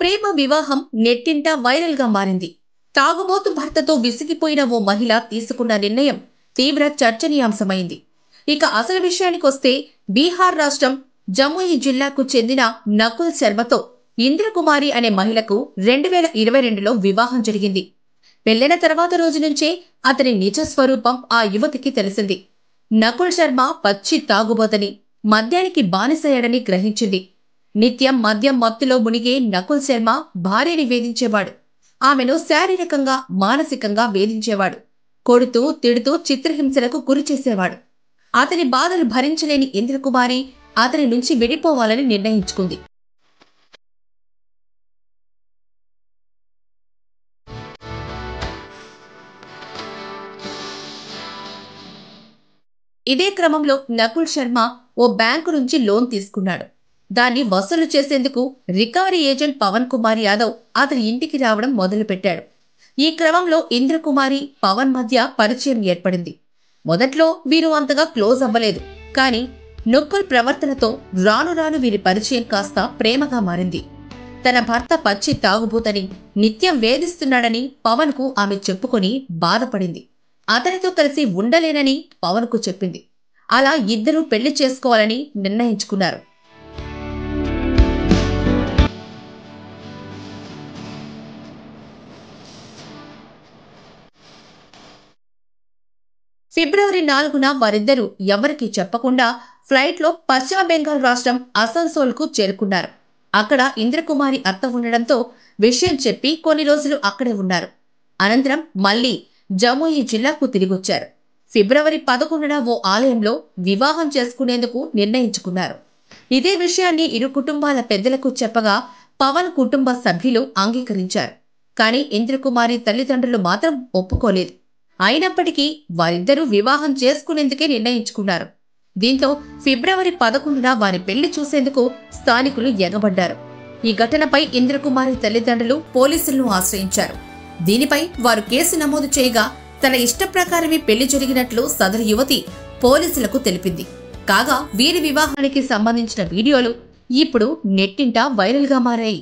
ప్రేమ వివాహం నెట్టింట వైరల్ గా మారింది. తాగుబోతు భర్తతో విసిగిపోయిన ఓ మహిళ తీసుకున్న నిర్ణయం తీవ్ర చర్చనీయాంశమైంది. ఇక అసలు విషయానికొస్తే బీహార్ రాష్ట్రం జముయి జిల్లాకు చెందిన నకుల్ శర్మతో ఇంద్రకుమారి అనే మహిళకు 2022లో వివాహం జరిగింది. పెళ్లైన తర్వాత రోజు నుంచే అతని నిజ స్వరూపం ఆ యువతికి తెలిసింది. నకుల్ శర్మ పచ్చి తాగుబోతని, మద్యానికి బానిసయ్యాడని గ్రహించింది. నిత్యం మద్యం మత్తులో మునిగే నకుల్ శర్మ భార్యని వేధించేవాడు. ఆమెను శారీరకంగా, మానసికంగా వేధించేవాడు. కొడుతూ, తిడుతూ చిత్రహింసలకు గురిచేసేవాడు. అతని బాధలు భరించలేని ఇంద్రకుమారి అతని నుంచి విడిపోవాలని నిర్ణయించుకుంది. ఇదే క్రమంలో నకుల్ శర్మ ఓ బ్యాంకు నుంచి లోన్ తీసుకున్నాడు. దాన్ని వసూలు చేసేందుకు రికవరీ ఏజెంట్ పవన్ కుమార్ యాదవ్ అతని ఇంటికి రావడం మొదలుపెట్టాడు. ఈ క్రమంలో ఇంద్రకుమారి, పవన్ మధ్య పరిచయం ఏర్పడింది. మొదట్లో వీరు అంతగా క్లోజ్ అవ్వలేదు. కానీ నకుల్ ప్రవర్తనతో రాను రాను వీరి పరిచయం కాస్త ప్రేమగా మారింది. తన భర్త పచ్చి తాగుబోతని, నిత్యం వేధిస్తున్నాడని పవన్ కు ఆమె చెప్పుకొని బాధపడింది. అతనితో కలిసి ఉండలేనని పవన్ కు చెప్పింది. అలా ఇద్దరూ పెళ్లి చేసుకోవాలని నిర్ణయించుకున్నారు. ఫిబ్రవరి 4న వారిద్దరూ ఎవరికీ చెప్పకుండా ఫ్లైట్లో పశ్చిమ బెంగాల్ రాష్ట్రం అసన్సోల్ కు చేరుకున్నారు. అక్కడ ఇంద్రకుమారి అత్త ఉండడంతో విషయం చెప్పి కొన్ని రోజులు అక్కడే ఉన్నారు. అనంతరం మళ్లీ జముయి జిల్లాకు తిరిగొచ్చారు. ఫిబ్రవరి 11న ఓ ఆలయంలో వివాహం చేసుకునేందుకు నిర్ణయించుకున్నారు. ఇదే విషయాన్ని ఇరు కుటుంబాల పెద్దలకు చెప్పగా పవన్ కుటుంబ సభ్యులు అంగీకరించారు. కానీ ఇంద్రకుమారి తల్లిదండ్రులు మాత్రం ఒప్పుకోలేదు. అయినప్పటికీ వారిద్దరూ వివాహం చేసుకునేందుకే నిర్ణయించుకున్నారు. దీంతో ఫిబ్రవరి 11న వారి పెళ్లి చూసేందుకు స్థానికులు ఎగబడ్డారు. ఈ ఘటనపై ఇంద్రకుమారి తల్లిదండ్రులు పోలీసులను ఆశ్రయించారు. దీనిపై వారు కేసు నమోదు చేయగా తన ఇష్ట ప్రకారమే పెళ్లి జరిగినట్లు సదరు యువతి పోలీసులకు తెలిపింది. కాగా వీరి వివాహానికి సంబంధించిన వీడియోలు ఇప్పుడు నెట్టింట వైరల్ గా మారాయి.